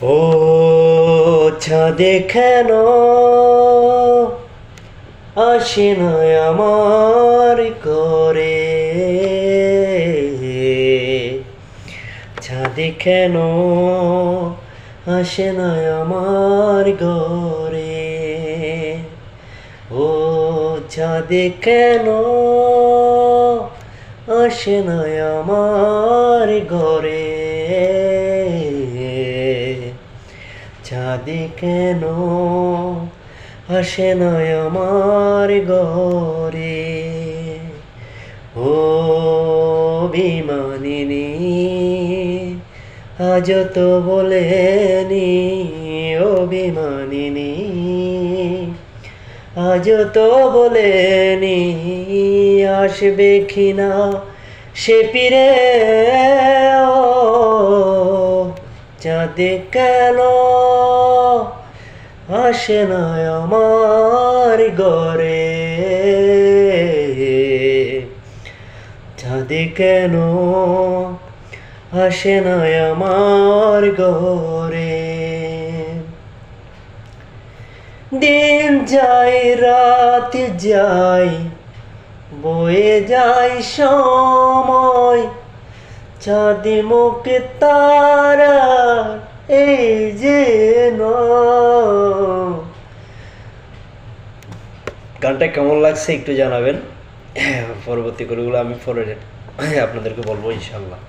ও চাঁদে কেন আসে না আমার ঘরে, চাঁদে কেন আসে না আমার ঘরে, ও চাঁদে কেন আসে না আমার ঘরে, চাঁদে কেন আসে না আমার ঘরে, ও বিমানিনী আজ তো বলেনি, ও বিমানিনী আজ তো বলেনি আসবে কিনা সে ফিরে, ও চাঁদে কেন আসে না আমার ঘরে, চাঁদে কেন আসে না আমার ঘরে। দিন যায় রাত যায় বয়ে যায় সময়, চাঁদি মুখে তারা এই যে গানটা কেমন লাগছে একটু জানাবেন। পরবর্তী করেগুলো আমি পরে আপনাদেরকে বলবো ইনশাল্লাহ।